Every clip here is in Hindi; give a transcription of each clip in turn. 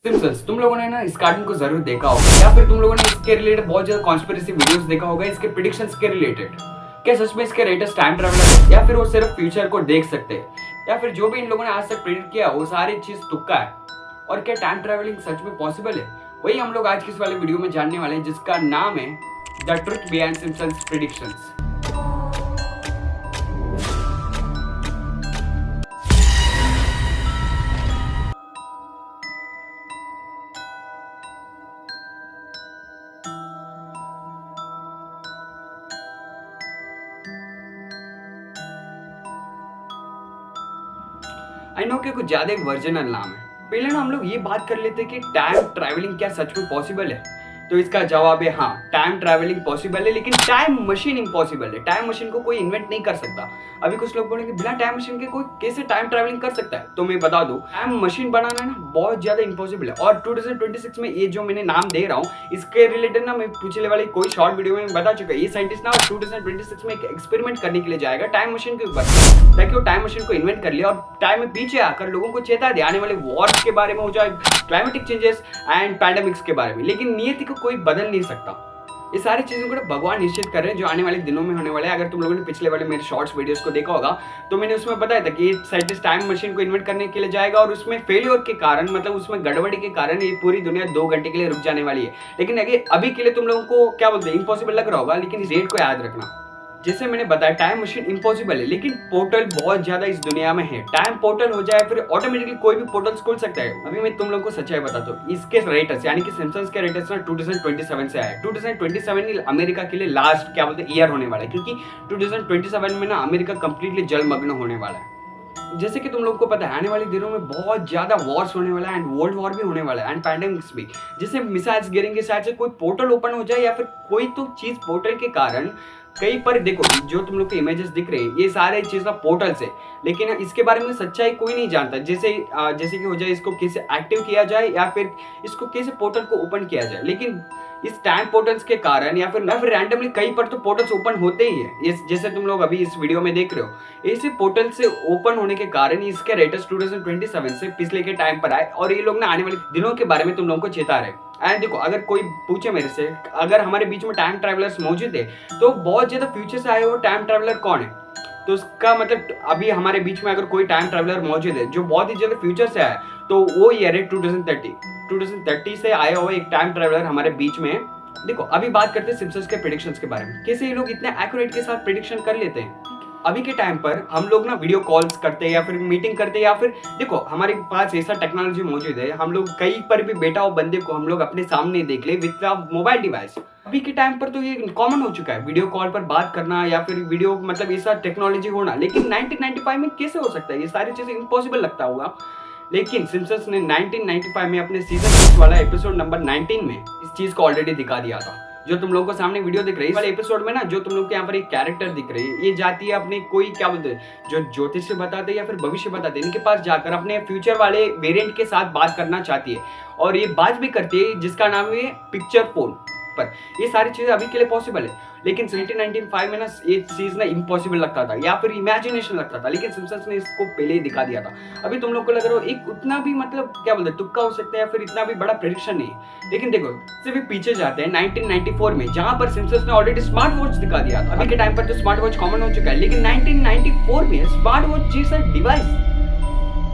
सिम्पसन्स तुम लोगों ने ना इस कार्टून को जरूर देखा होगा या फिर तुम लोगों ने इसके रिलेटेड बहुत ज्यादा कॉन्स्पिरेसी वीडियोस देखा होगा इसके प्रिडिक्शंस के रिलेटेड। क्या सच में इसके राइटर्स टाइम ट्रैवलर है या फिर वो सिर्फ फ्यूचर को देख सकते हैं या फिर जो भी इन लोगों ने आज तक प्रिडिक्ट किया वो सारी चीज तुक्का है। और क्या टाइम ट्रैवलिंग सच में पॉसिबल है, वही हम लोग आज की इस वाले वीडियो में जानने वाले हैं जिसका नाम है the truth behind Simpsons predictions. I know कि कुछ ज्यादा एक वर्जनल नाम है। पहले ना हम लोग ये बात कर लेते हैं कि टाइम ट्रैवलिंग क्या सच में पॉसिबल है, तो इसका जवाब है हाँ, टाइम ट्रैवलिंग पॉसिबल है, लेकिन टाइम मशीन इम्पॉसिबल है। टाइम मशीन को कोई इन्वेंट नहीं कर सकता। अभी कुछ लोग बोलेंगे बिना टाइम मशीन के कोई कैसे टाइम ट्रैवलिंग कर सकता है, तो मैं बता दूं टाइम मशीन बनाना ना बहुत ज्यादा इम्पॉसिबल है। और 2026 में ये जो मैंने नाम दे रहा हूँ इसके रिलेटेड ना मैं पिछले वाली कोई शॉर्ट वीडियो में बता चुका है। ये साइंटिस्ट ना 2026 में एक एक्सपेरिमेंट करने के लिए जाएगा टाइम मशीन के ऊपर, ताकि वो टाइम मशीन को इन्वेंट कर लिया और टाइम में पीछे आकर लोगों को चेता दे आने वाले वॉर्स के बारे में, हो जाए क्लाइमेटिक चेंजेस एंड पैंडेमिक्स के बारे में। लेकिन नियति को कोई बदल नहीं सकता। ये सारी चीजों को भगवान निश्चित कर रहे हैं जो आने वाले दिनों में होने वाले हैं। अगर तुम लोगों ने पिछले वाले मेरे शॉर्ट्स वीडियोस को देखा होगा तो मैंने उसमें बताया था कि ये साइंटिस्ट टाइम मशीन को इन्वेंट करने के लिए जाएगा और उसमें फेलियर के कारण, मतलब उसमें गड़बड़ी के कारण ये पूरी दुनिया 2 घंटे के लिए रुक जाने वाली है। लेकिन अभी के लिए तुम लोगों को क्या बोलते हैं, इम्पॉसिबल लग रहा होगा, लेकिन इस डेट को याद रखना। जैसे मैंने बताया टाइम मशीन इम्पॉसिबल है, लेकिन पोर्टल बहुत ज्यादा इस दुनिया में है। टाइम पोर्टल हो जाए फिर ऑटोमेटिकली कोई भी पोर्टल खोल सकता है। अभी मैं तुम लोगों को सच्चाई बताता हूँ, इसके राइटर्स यानी कि सिम्पसन्स के राइटर्स ना 2027 से आए। 2027 अमेरिका के लिए लास्ट क्या बोलते हैं ईयर होने वाला है, क्योंकि 2027 में ना अमेरिका कंप्लीटली जलमग्न होने वाला है। जैसे कि तुम लोगों को पता है आने वाले दिनों में बहुत ज्यादा वॉर्स होने वाला है एंड वर्ल्ड वॉर भी होने वाला है एंड पैंडेमिक्स भी, जिससे मिसाइल्स गिरेंगे, शायद से कोई पोर्टल ओपन हो जाए या फिर कोई तो चीज पोर्टल के कारण कहीं पर देखो जो तुम लोग के इमेजेस दिख रहे हैं ये सारे चीज ना पोर्टल से, लेकिन इसके बारे में सच्चाई कोई नहीं जानता। जैसे कि हो जाए इसको कैसे एक्टिव किया जाए या फिर इसको कैसे पोर्टल को ओपन किया जाए। लेकिन इस टाइम पोर्टल्स के कारण या फिर रैंडमली कहीं पर तो पोर्टल्स ओपन होते ही है। जैसे तुम लोग अभी इस वीडियो में देख रहे हो, ऐसे पोर्टल से ओपन होने के कारण इसके रेटर्स 2027 से पिछले के टाइम पर आए और ये लोग ना आने वाले दिनों के बारे में तुम लोगों को चेता रहे। एंड देखो अगर कोई पूछे मेरे से अगर हमारे बीच में टाइम ट्रैवलर्स मौजूद है तो बहुत ज्यादा फ्यूचर से आए हुए टाइम ट्रैवलर कौन है, तो उसका मतलब अभी हमारे बीच में अगर कोई टाइम ट्रैवलर मौजूद है जो बहुत ही ज्यादा फ्यूचर से आया तो वो ईयर है 2030 से आया हुआ एक टाइम ट्रैवलर हमारे बीच में है। देखो अभी बात करते हैं सिम्पसन्स के प्रेडिक्शंस के बारे में, कैसे ये लोग इतने एक्यूरेट के साथ प्रेडिक्शन कर लेते हैं। अभी के टाइम पर हम लोग ना वीडियो कॉल्स करते हैं या फिर मीटिंग करते हैं या फिर देखो हमारे पास ऐसा टेक्नोलॉजी मौजूद है, हम लोग कहीं पर भी बैठा हो बंदे को हम लोग अपने सामने देख ले विद मोबाइल डिवाइस। अभी के टाइम पर तो ये कॉमन हो चुका है वीडियो कॉल पर बात करना या फिर वीडियो मतलब ऐसा टेक्नोलॉजी होना। लेकिन 1995 में कैसे हो सकता है, ये सारी चीजें इम्पॉसिबल लगता होगा। लेकिन सिम्पसन्स ने 1995 में अपने सीजन 6 वाला एपिसोड नंबर 19 में इस चीज को ऑलरेडी दिखा दिया था। जो तुम लोगों को सामने वीडियो दिख रही है इस वाले एपिसोड में ना, जो तुम लोग के यहाँ पर एक कैरेक्टर दिख रही है, ये जाती है अपने कोई क्या बोलते हैं जो ज्योतिष बताते या फिर भविष्य बताते हैं, इनके पास जाकर अपने फ्यूचर वाले वेरिएंट के साथ बात करना चाहती है और ये बात भी करती है जिसका नाम है पिक्चर फोन पर। ये सारी चीजें अभी के लिए पॉसिबल है, लेकिन 1995 में ना ये चीज ना इम्पॉसिबल लगता था या फिर इमेजिनेशन लगता था, लेकिन सिम्पसन्स ने इसको पहले ही दिखा दिया था। अभी तुम लोग को लग रहा हो एक उतना भी मतलब क्या बोलते हैं तुक्का हो सकता है या फिर इतना भी बड़ा प्रेडिक्शन नहीं है। लेकिन देखो इससे भी पीछे जाते हैं 1994 में, जहां पर सिम्पसन्स ने ऑलरेडी स्मार्ट वॉच दिखा दिया था। अभी के टाइम पर तो स्मार्ट वॉच कॉमन हो चुका है, लेकिन 1994 में स्मार्ट वॉच जैसा डिवाइस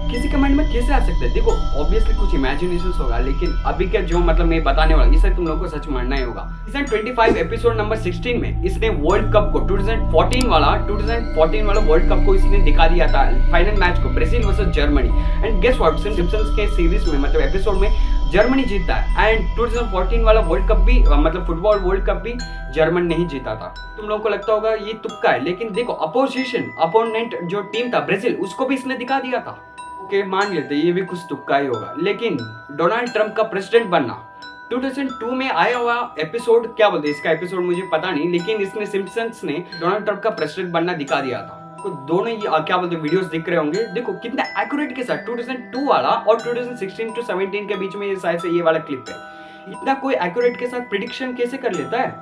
किसी के माइंड में कैसे आ सकता है। देखो ऑब्वियसली कुछ इमेजिनेशन होगा, लेकिन अभी का जो मतलब मैं बताने वाला इसे तुम लोगों को सच मानना ही होगा। सीजन 25 एपिसोड नंबर 16 में इसने वर्ल्ड कप को 2014 वाला वर्ल्ड कप को इसने दिखा दिया था, फाइनल मैच को Brazil versus Germany. And guess what, Simpsons के सीरीज में मतलब एपिसोड में जर्मनी जीतता है एंड 2014 वाला वर्ल्ड कप भी मतलब फुटबॉल वर्ल्ड कप भी जर्मन नहीं जीता था। तुम लोगों को लगता होगा ये तुक्का है, लेकिन देखो अपोनेंट जो टीम था ब्राजील, उसको भी इसने दिखा दिया था। ओके मान लेते ये भी कुछ तुक्का ही होगा, लेकिन डोनाल्ड ट्रंप का प्रेसिडेंट बनना 2002 में आया हुआ एपिसोड, क्या बोलते हैं इसका एपिसोड मुझे पता नहीं, लेकिन इसने सिम्पसन्स ने डोनाल्ड ट्रंप का प्रेसिडेंट बनना दिखा दिया था। तो दोनों ही क्या बोलते हैं वीडियोस दिख रहे होंगे, देखो कितना एक्यूरेट के साथ 2002 वाला और 2016 to 17 के बीच में ये शायद से ये वाला क्लिप है। इतना कोई एक्यूरेट के साथ प्रिडिक्शन कैसे कर लेता है,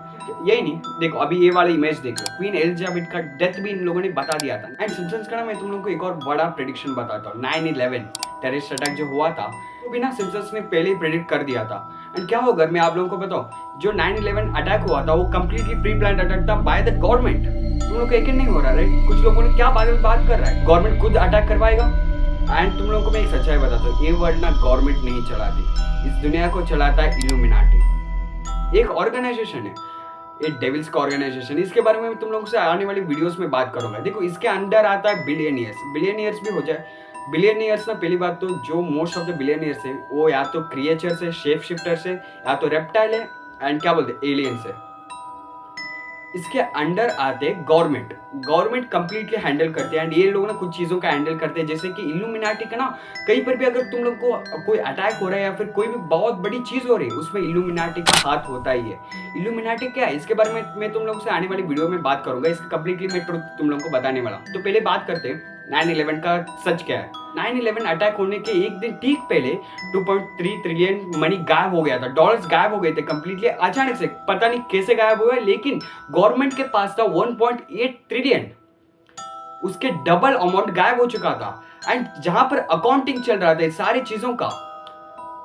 यही नहीं। देखो अभी ये वाला इमेज देखो, क्वीन एलिजाबेथ का डेथ भी इन लोगों ने बता दिया था। एंड सिम्पसन्स का ना मैं तुम लोगों को एक और बड़ा प्रेडिक्शन बताता हूँ, 9/11 टेररिस्ट अटैक जो हुआ था वो भी ना सिम्पसन्स ने पहले ही प्रेडिक्ट कर दिया था। एंड क्या होगा मैं आप लोगों को बताऊं, जो 9/11 अटैक हुआ था वो कंप्लीटली प्री प्लान अटैक था बाय द गवर्नमेंट। तुम लोग को यकीन नहीं हो रहा राइट? कुछ लोगों ने क्या बात कर रहा है, गवर्नमेंट खुद अटैक करवाएगा। एंड तुम लोगों को मैं एक सच्चाई बताता हूँ, ये वर्ल्ड ना गवर्नमेंट नहीं चलाती, इस दुनिया को चलाता है इल्यूमिनाटी। एक ऑर्गेनाइजेशन है, एक डेविल्स का ऑर्गेनाइजेशन। इसके बारे में तुम लोगों से आने वाली वीडियोस में बात करूंगा। देखो इसके अंडर आता है बिलियनियर्स भी हो जाए। बिलियनियर्स ना पहली बात तो जो मोस्ट ऑफ द बिलियनियर्स है वो या तो क्रिएचर्स है, शेप शिफ्टर्स है, या तो रेप्टाइल है, एंड क्या बोलते हैं एलियंस है। इसके अंडर आते गवर्नमेंट कंप्लीटली हैंडल करते हैं। एंड ये लोग ना कुछ चीज़ों का हैंडल करते हैं, जैसे कि इल्यूमिनाटी का ना कहीं पर भी अगर तुम लोग को कोई अटैक हो रहा है या फिर कोई भी बहुत बड़ी चीज़ हो रही है उसमें इल्यूमिनाटी का हाथ होता ही है। इल्यूमिनाटी क्या है इसके बारे में मैं तुम लोगों से आने वाली वीडियो में बात करूंगा, इसका कंप्लीटली मैं ट्रुथ तुम लोगों को बताने वाला हूँ। तो पहले बात करते हैं 9/11 का सच क्या है। 9/11 अटैक होने के एक दिन ठीक पहले 2.3 ट्रिलियन मनी गायब हो गया था, डॉलर्स गायब हो गए थे कंप्लीटली अचानक से, पता नहीं कैसे गायब हुए, लेकिन गवर्नमेंट के पास था 1.8 ट्रिलियन, उसके डबल अमाउंट गायब हो चुका था। एंड जहां पर अकाउंटिंग चल रहा था सारी चीजों का,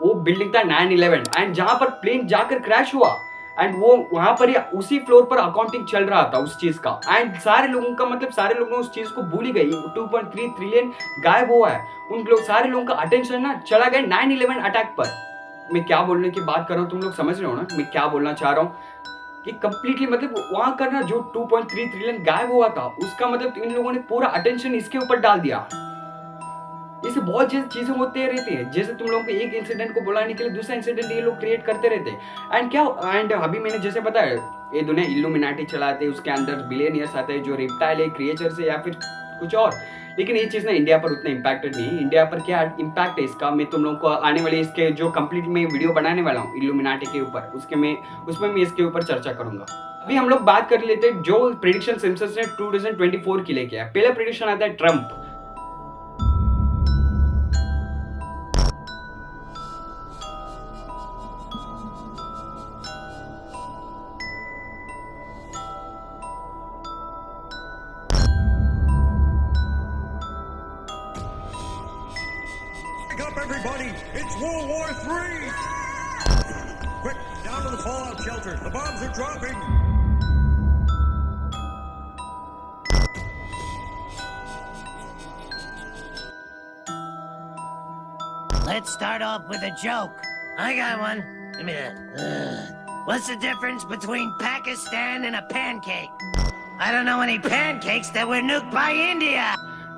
वो बिल्डिंग था 9/11। एंड जहां पर प्लेन जाकर क्रैश हुआ एंड वो वहां पर या उसी फ्लोर पर अकाउंटिंग चल रहा था उस चीज का। एंड सारे लोगों का मतलब सारे लोग उस चीज को भूल ही गए, 2.3 ट्रिलियन गायब हुआ है, उन लोग सारे लोगों का अटेंशन ना चला गया 9/11 अटैक पर। मैं क्या बोलने की बात कर रहा हूँ तुम लोग समझ रहे हो ना मैं क्या बोलना चाह रहा हूँ कि कंप्लीटली मतलब वहां का ना जो 2.3 ट्रिलियन गायब हुआ था उसका मतलब इन लोगों ने पूरा अटेंशन इसके ऊपर डाल दिया। इससे बहुत जैसे चीजें होते रहती है, जैसे तुम लोगों को एक इंसिडेंट को बुलाने के लिए दूसरा इंसिडेंट ये लोग क्रिएट करते रहते हैं। एंड अभी मैंने जैसे बताया ये दुनिया इल्यूमिनाटी चलाते हैं, उसके अंदर बिलियनियर्स आते हैं जो रेप्टाइल है, क्रिएचर्स है या फिर कुछ और। लेकिन ये चीज़ ना इंडिया पर उतना इम्पैक्टेड नहीं है। इंडिया पर क्या इम्पैक्ट है इसका मैं तुम लोगों को आने वाले इसके जो कंप्लीट में वीडियो बनाने वाला हूँ इल्यूमिनाटी के ऊपर उसमें मैं इसके ऊपर चर्चा करूंगा। अभी हम लोग बात कर लेते हैं जो प्रेडिक्शन सिम्पसन्स ने 2024 के लिए किया। पहला प्रेडिक्शन आता है Trump. Up everybody, it's World War III! Quick, down to the fallout shelter, the bombs are dropping! Let's start off with a joke. I got one. Give me that. What's the difference between Pakistan and a pancake? I don't know any pancakes that were nuked by India.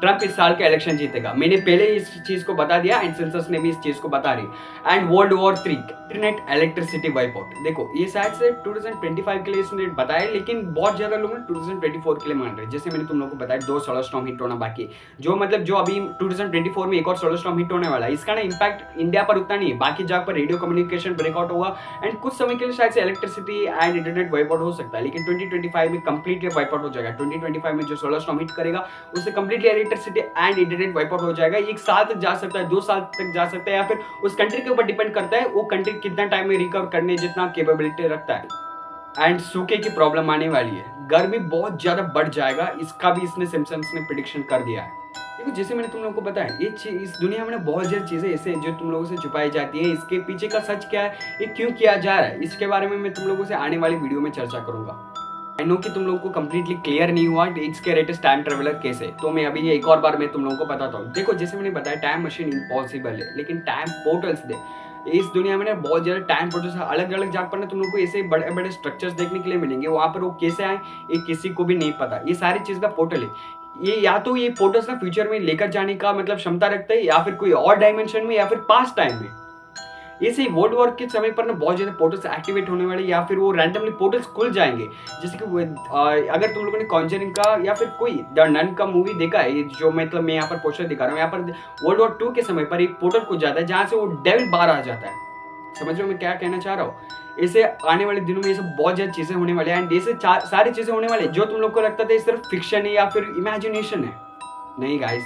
Trump इस साल का इलेक्शन जीतेगा। मैंने पहले ही इस चीज को बता दिया एंड सेंसस ने भी इस चीज को बता रही। And world war 3 internet electricity wipe out. देखो ये शायद से 2025 के लिए इसने बताया, लेकिन बहुत ज्यादा लोग 2024 के लिए मान रहे हैं। जैसे मैंने तुम लोगों को बताया 2 सोलर स्टॉर्म हिट होना बाकी, जो मतलब जो अभी 2024 में एक और सोलर स्टॉर्म हिट होने वाला है, इसका ना इम्पैक्ट इंडिया पर उतना नहीं है, बाकी जगह पर रेडियो कम्युनिकेशन ब्रेकआउट होगा एंड कुछ समय के लिए शायद से electricity and internet wipe out हो सकता है। लेकिन 2025 में कंप्लीटली वाइप आउट हो जाएगा। 2025 में जो सोलर स्टॉर्म हिट करेगा उससे completely electricity and internet wipe out हो जाएगा। 1 साल तक जा सकता है, 2 साल तक जा सकता है, या फिर उस कंट्री के ऊपर डिपेंड करता है वो कंट्री कितना टाइम में रिकवर करने जितना कैपेबिलिटी रखता है। एंड सूखे की प्रॉब्लम आने वाली है, गर्मी बहुत ज्यादा बढ़ जाएगा, इसका भी इसने सिम्पसन्स ने प्रेडिक्शन कर दिया है। देखो जैसे मैंने तुम लोगों को बताया ये इस दुनिया में ना बहुत ज्यादा चीजें ऐसे जो तुम लोगों से छुपाई जाती है, इसके पीछे का सच क्या है, ये क्यों किया जा रहा है, इसके बारे में मैं तुम लोगों से आने वाली वीडियो में चर्चा करूंगा। आई नो कि तुम लोगों को कंप्लीटली क्लियर नहीं हुआ इसके रेटेस्ट टाइम ट्रेवलर कैसे, तो मैं अभी ये एक और बार मैं तुम लोगों को बताता हूँ। देखो जैसे मैंने बताया टाइम मशीन इम्पॉसिबल है, लेकिन टाइम पोर्टल्स दे इस दुनिया में ना बहुत ज्यादा टाइम पोर्टल्स अलग अलग जगह पर ना तुम लोगों को ऐसे बड़े बड़े स्ट्रक्चर्स देखने के लिए मिलेंगे, वहां पर वो कैसे आए ये किसी को भी नहीं पता। ये सारी चीज का पोर्टल है, ये या तो ये पोर्टल्स ना फ्यूचर में लेकर जाने का मतलब क्षमता रखता है, या फिर कोई और डायमेंशन में, या फिर पास्ट टाइम में। ऐसे ही वर्ल्ड वॉर के समय पर ना बहुत ज्यादा पोर्टल्स एक्टिवेट होने वाले, या फिर वो रैंडमली पोर्टल्स खुल जाएंगे। जैसे कि अगर तुम लोगों ने कॉन्जरिंग का या फिर कोई द नन का मूवी देखा है, जो मतलब मैं यहाँ पर पोस्टर दिखा रहा हूँ, यहाँ पर वर्ल्ड वॉर 2 के समय पर एक पोर्टल खुल जाता है जहाँ से वो डेविल बाहर आ जाता है। समझ रहे हो मैं क्या कहना चाह रहा हूँ। ऐसे आने वाले दिनों में ये सब बहुत ज्यादा चीजें होने वाले हैं एंड ऐसे सारी चीजें होने वाले जो तुम लोग को लगता था सिर्फ फिक्शन है या फिर इमेजिनेशन है। नहीं गाइस,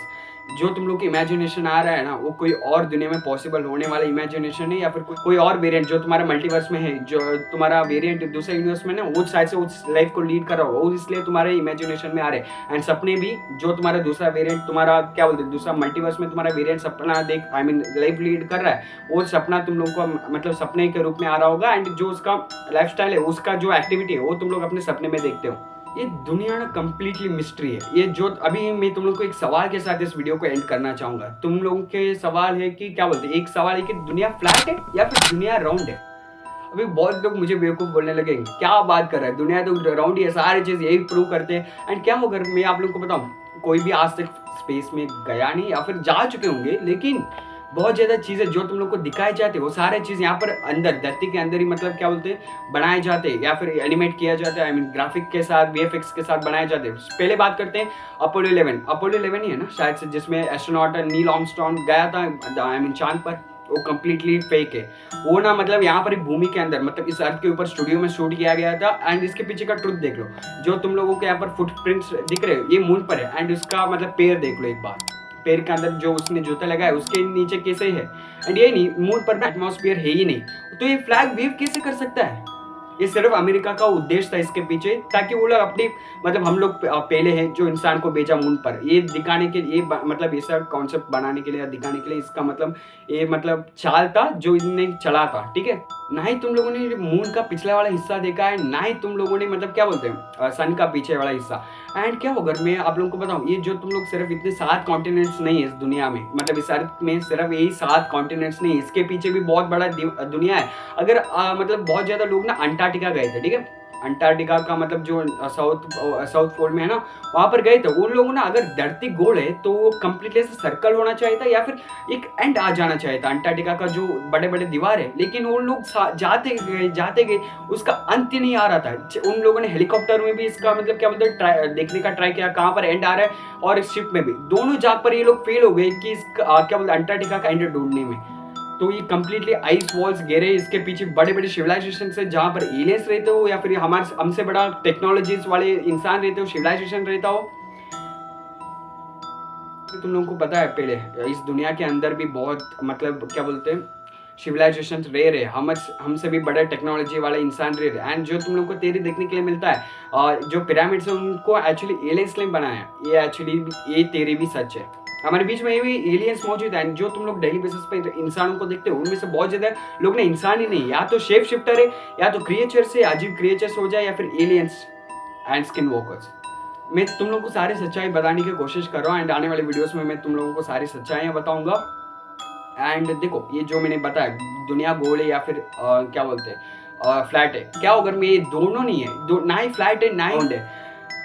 जो तुम लोग की इमेजिनेशन आ रहा है ना, वो कोई और दुनिया में पॉसिबल होने वाला इमेजिनेशन है, या फिर कोई और वेरिएंट जो तुम्हारा मल्टीवर्स में है, जो तुम्हारा वेरिएंट दूसरे यूनिवर्स में ना वो शायद से उस लाइफ को लीड कर रहा होगा, वो इसलिए तुम्हारे इमेजिनेशन में आ रहे हैं। एंड सपने भी जो तुम्हारा दूसरा वेरिएंट, तुम्हारा क्या बोलते हैं, दूसरा मल्टीवर्स में तुम्हारा वेरिएंट सपना देख आई मीन लाइफ लीड कर रहा है, वो सपना तुम लोग को मतलब सपने के रूप में आ रहा होगा। एंड जो उसका लाइफस्टाइल है, उसका जो एक्टिविटी है, वो तुम लोग अपने सपने में देखते हो। ये दुनिया ना कंप्लीटली मिस्ट्री है। ये जो अभी मैं तुम लोग को एक सवाल के साथ इस वीडियो को एंड करना चाहूंगा। तुम लोगों के सवाल है कि क्या बोलते हैं, एक सवाल है कि दुनिया फ्लैट है या फिर दुनिया राउंड है। अभी बहुत लोग मुझे बेवकूफ बोलने लगेंगे, क्या बात कर रहा है, दुनिया तो राउंड ही है, सारी चीज यही प्रूव करते हैं। एंड क्या होगा, मैं आप लोगों को बताऊं, कोई भी आज तक स्पेस में गया नहीं, या फिर जा चुके होंगे, लेकिन बहुत ज़्यादा चीज़ें जो तुम लोग को दिखाई जाते हैं, वो सारे चीज़ यहाँ पर अंदर धरती के अंदर ही मतलब क्या बोलते हैं बनाए जाते हैं, या फिर एनिमेट किया जाता है, आई मीन ग्राफिक के साथ, VFX के साथ बनाए जाते हैं। पहले बात करते हैं अपोलो 11 ही है ना शायद से, जिसमें एस्ट्रोनॉट नील आर्मस्ट्रॉन्ग गया था आई मीन चांद पर। वो कम्प्लीटली फेक है वो ना, मतलब यहाँ पर भूमि के अंदर, मतलब इस अर्थ के ऊपर स्टूडियो में शूट किया गया था। एंड इसके पीछे का ट्रुथ देख लो, जो तुम लोगों को यहाँ पर फुटप्रिंट्स दिख रहे हो, ये मून पर है। एंड उसका मतलब पैर देख लो एक बार, पैर के अंदर जो उसने जूता लगाया उसके नीचे कैसे है। एंड ये नहीं, मून पर ना एटमॉस्फेयर है ही नहीं, तो ये फ्लैग वेव कैसे कर सकता है। ये सिर्फ अमेरिका का उद्देश्य था इसके पीछे, ताकि वो लोग अपनी मतलब हम लोग पहले हैं जो इंसान को भेजा मून पर, ये दिखाने के लिए, मतलब ऐसा कॉन्सेप्ट बनाने के लिए या दिखाने के लिए, इसका मतलब ये मतलब चाल था जो इनने चला था। ठीक है, ना ही तुम लोगों ने मून का पिछला वाला हिस्सा देखा है, ना ही तुम लोगों ने मतलब क्या बोलते हैं सन का पीछे वाला हिस्सा। एंड क्या होगा, मैं आप लोगों को बताऊं, ये जो तुम लोग सिर्फ इतने 7 कॉन्टिनेंट्स नहीं है इस दुनिया में, मतलब इस अर्थ में सिर्फ यही 7 कॉन्टिनेंट्स नहीं, इसके पीछे भी बहुत बड़ा दुनिया है। अगर मतलब बहुत ज्यादा लोग ना अंटार्कटिका गए थे, ठीक है, अंटार्कटिका का मतलब जो साउथ पोल में है ना, वहां पर गए थे उन लोगों ना, अगर धरती गोल है तो वो कंप्लीटली सर्कल होना चाहिए था, या फिर एक एंड आ जाना चाहिए था अंटार्कटिका का जो बड़े बड़े दीवार है। लेकिन वो लोग जाते गए उसका अंत ही नहीं आ रहा था। उन लोगों ने हेलीकॉप्टर में भी इसका मतलब क्या बोलते हैं देखने का ट्राई किया कहाँ पर एंड आ रहा है, और शिप में भी, दोनों जाग पर ये लोग फेल हो गए कि इसका क्या बोलते हैं अंटार्कटिका का एंड ढूंढने में। तो ये कंप्लीटली आइस वॉल्स गिरे, इसके पीछे बड़े बड़े सिविलाइजेशन से, जहाँ पर एलियंस रहते हो या फिर हमारे हमसे बड़ा टेक्नोलॉजीज वाले इंसान रहते हो, सिविलाइजेशन रहता हो। तो तुम लोगों को पता है पहले इस दुनिया के अंदर भी बहुत मतलब क्या बोलते हैं सिविलाइजेशन रह रहे, हमसे भी बड़ा टेक्नोलॉजी वाले इंसान रह रहे। एंड जो तुम लोग को तेरी देखने के लिए मिलता है, जो पिरामिड्स है उनको एक्चुअली एलियंस ने बनाया, ये एक्चुअली ये तेरी भी सच है। हमारे बीच में ये भी एलियंस मौजूद है। जो तुम लोग डेली बेसिस पे इंसानों को देखते हो, उनमें से बहुत ज्यादा लोग ना इंसान ही नहीं, या तो शेप शिफ्टर है, या तो क्रिएचर से अजीब क्रिएचर्स हो जाए, या फिर एलियंस एंड स्किन वॉकर्स। मैं तुम लोगों को सारी सच्चाई बताने की कोशिश कर रहा हूँ, एंड आने वाले वीडियोस में मैं तुम लोगों को सारी सच्चाइयाँ बताऊंगा। एंड देखो, ये जो मैंने बताया दुनिया गोल है या फिर क्या बोलते हैं फ्लैट है, क्या होगा मैं ये दोनों नहीं है, ना ही फ्लैट है ना ही राउंड है।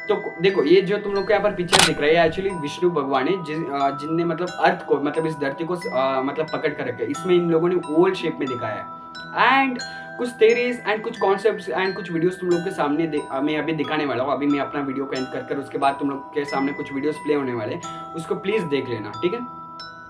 तो देखो, ये जो तुम लोग को यहाँ पर पिक्चर दिख रहा है एक्चुअली विष्णु भगवान है, जिनने मतलब अर्थ को, मतलब इस धरती को मतलब पकड़ कर रखा है। इसमें इन लोगों ने ओवल शेप में दिखाया है। एंड कुछ थेरीज एंड कुछ कॉन्सेप्ट्स एंड कुछ वीडियोस तुम लोग के सामने मैं अभी दिखाने वाला हूँ। अभी मैं अपना वीडियो को एंड कर उसके बाद तुम लोग के सामने कुछ वीडियोस प्ले होने वाले, उसको प्लीज देख लेना, ठीक है।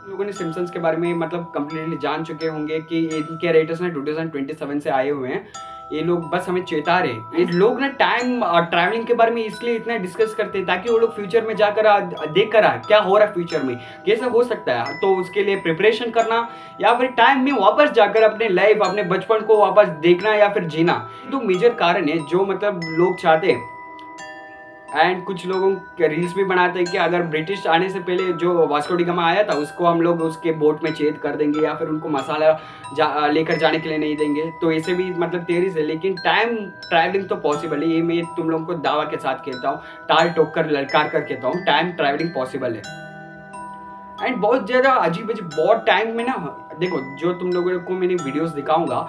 लोगों ने सिम्पसन्स के बारे में मतलब कंप्लीटली जान चुके होंगे कि इनके रेटर्स ना 2027 से आए हुए हैं। ये लोग बस हमें चेता रहे। ये लोग ना टाइम ट्रैवलिंग के बारे में इसलिए इतना डिस्कस करते हैं ताकि वो लोग फ्यूचर में जाकर देख कर क्या हो रहा है, फ्यूचर में कैसा हो सकता है, तो उसके लिए प्रिपरेशन करना, या फिर टाइम में वापस जाकर अपने लाइफ, अपने बचपन को वापस देखना या फिर जीना। तो मेजर कारण है जो मतलब लोग चाहते हैं। एंड कुछ लोगों के रील्स भी बनाते हैं कि अगर ब्रिटिश आने से पहले जो वास्को डी गामा आया था उसको हम लोग उसके बोट में छेद कर देंगे, या फिर उनको मसाला लेकर जाने के लिए नहीं देंगे। तो ऐसे भी मतलब थियरीज है, लेकिन टाइम ट्रैवलिंग तो पॉसिबल है। ये मैं तुम लोगों को दावा के साथ कहता हूँ, टाल ठोक कर ललकार कर कहता हूँ, टाइम ट्रैवलिंग पॉसिबल है। एंड बहुत ज़्यादा अजीब अजीब बहुत टाइम में ना, देखो जो तुम लोगों को मैंने वीडियोस दिखाऊंगा,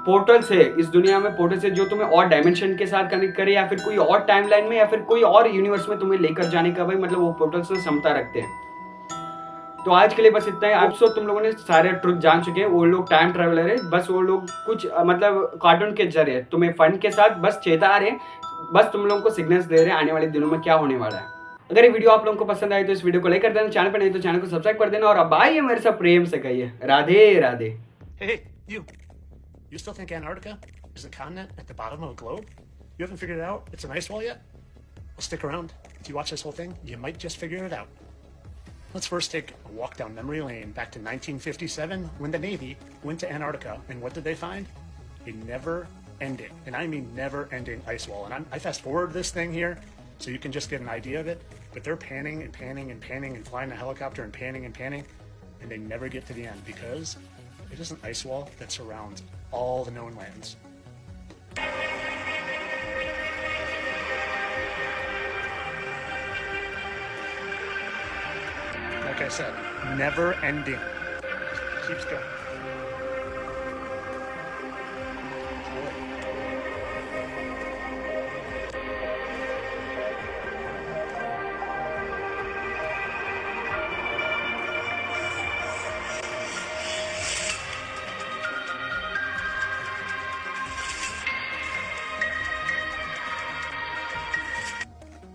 पोर्टल्स है इस दुनिया में, पोर्टल्स है जो तुम्हें और डायमेंशन के साथ कनेक्ट करे, या फिर कोई और टाइमलाइन में, या फिर कोई और यूनिवर्स में तुम्हें लेकर जाने का भाई मतलब वो पोर्टल्स से क्षमता रखते हैं। तो आज के लिए बस इतना है। आप सब तुम लोगों ने सारे ट्रुथ जान चुके हैं। वो लोग टाइम ट्रैवलर है, बस वो लोग कुछ मतलब कार्टून के जरिए तुम्हें फन के साथ बस चेता रहे, बस तुम लोगों को सिग्नल्स दे रहे हैं आने वाले दिनों में क्या होने वाला है। अगर ये वीडियो आप लोगों को पसंद आए तो इस वीडियो को लाइक कर देना, चैनल पर नहीं तो चैनल को सब्सक्राइब कर देना, और अब आइए मेरे साथ प्रेम से कहिए Radhe Radhe. Hey, you still think Antarctica is a continent at the bottom of a globe? You haven't figured it out? It's an ice wall yet? Well, stick around. If you watch this whole thing, you might just figure it out. Let's first take a walk down memory lane back to 1957 when the Navy went to Antarctica. And what did they find? A never-ending, and I mean never-ending ice wall. And I fast-forward this thing here so you can just get an idea of it. But they're panning and panning and panning and flying the helicopter and panning, and they never get to the end because it is an ice wall that surrounds all the known lands. Like I said, never ending. Keeps going.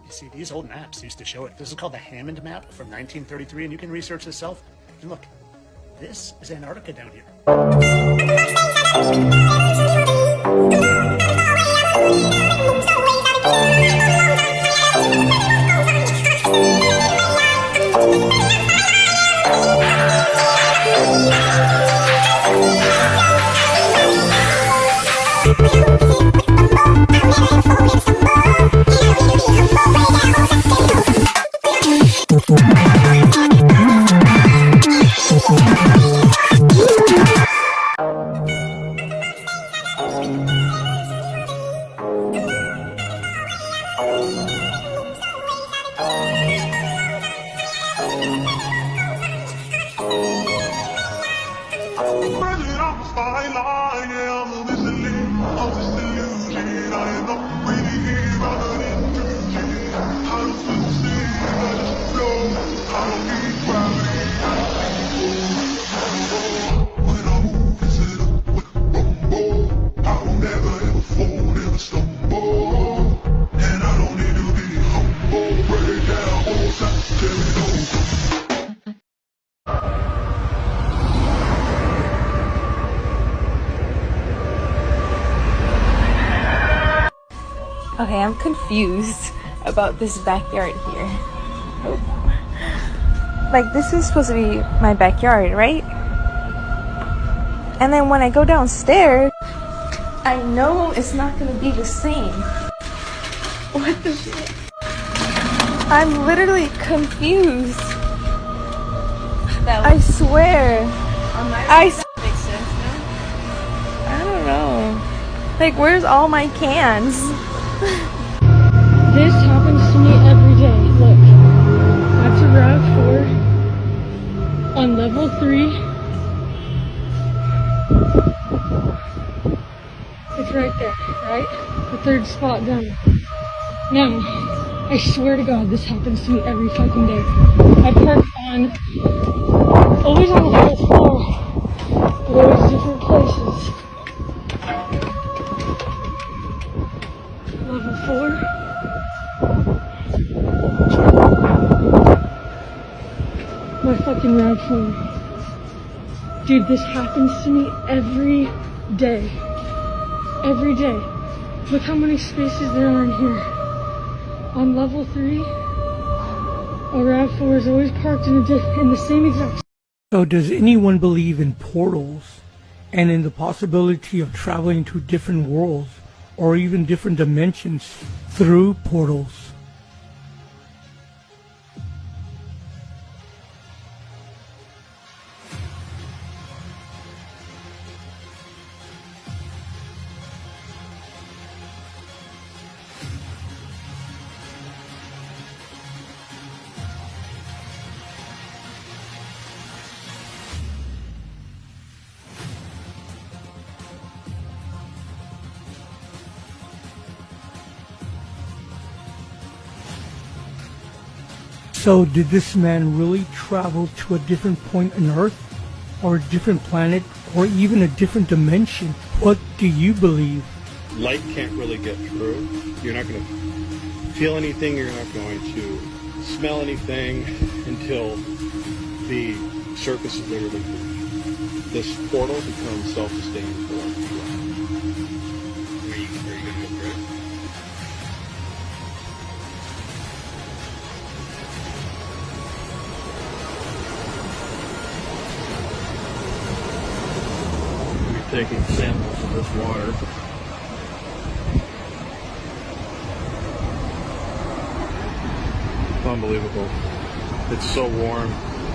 See, these old maps used to show it. This is called the Hammond map from 1933, and you can research this yourself. And look, this is Antarctica down here. Okay, I'm confused about this backyard here. Like, this is supposed to be my backyard, right? And then when I go downstairs, I know it's not gonna be the same. What the shit? I'm literally confused. I swear. Makes sense now? I don't know. Like, where's all my cans? This happens to me every day. Look, that's a RAV4 on level 3. It's right there, right? The third spot down. Now, I swear to God, this happens to me every fucking day. I park on, always on level 4, but always different places. Level 4. My fucking RAV4. Dude, this happens to me every day. Every day. Look how many spaces there are in here. On level 3, a RAV4 is always parked in the same exact. So does anyone believe in portals and in the possibility of traveling to different worlds or even different dimensions through portals? So did this man really travel to a different point on Earth, or a different planet, or even a different dimension? What do you believe? Light can't really get through. You're not going to feel anything, you're not going to smell anything until the surface is literally clear. This portal becomes self-sustaining for us. Are you going to go through it? taking samples of this water. Unbelievable. It's so warm.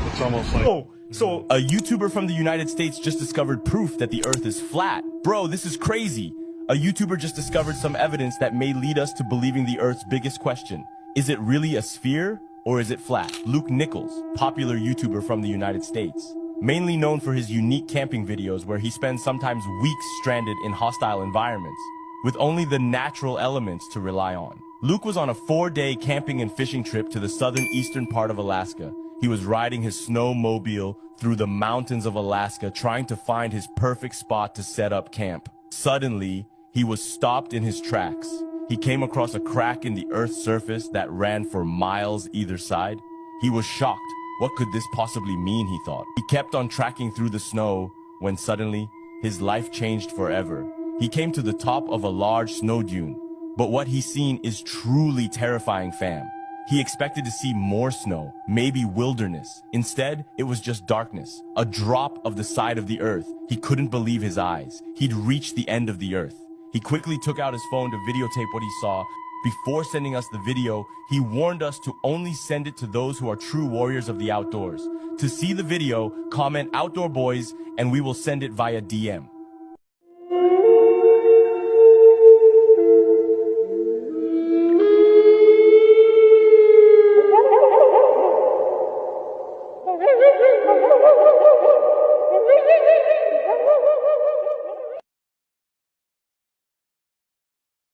It's almost like... Oh, so a YouTuber from the United States just discovered proof that the earth is flat. Bro, this is crazy. A YouTuber just discovered some evidence that may lead us to believing the earth's biggest question. Is it really a sphere or is it flat? Luke Nichols, popular YouTuber from the United States, mainly known for his unique camping videos where he spends sometimes weeks stranded in hostile environments with only the natural elements to rely on. Luke was on a 4-day camping and fishing trip to the southern eastern part of Alaska. He was riding his snowmobile through the mountains of Alaska trying to find his perfect spot to set up camp. Suddenly, he was stopped in his tracks. He came across a crack in the earth's surface that ran for miles either side. He was shocked. What could this possibly mean, he thought. He kept on tracking through the snow when suddenly his life changed forever. He came to the top of a large snow dune, but what he seen is truly terrifying, fam. He expected to see more snow, maybe wilderness. Instead, it was just darkness, a drop of the side of the earth. He couldn't believe his eyes. He'd reached the end of the earth. He quickly took out his phone to videotape what he saw. Before sending us the video, he warned us to only send it to those who are true warriors of the outdoors. To see the video, comment Outdoor Boys and we will send it via DM.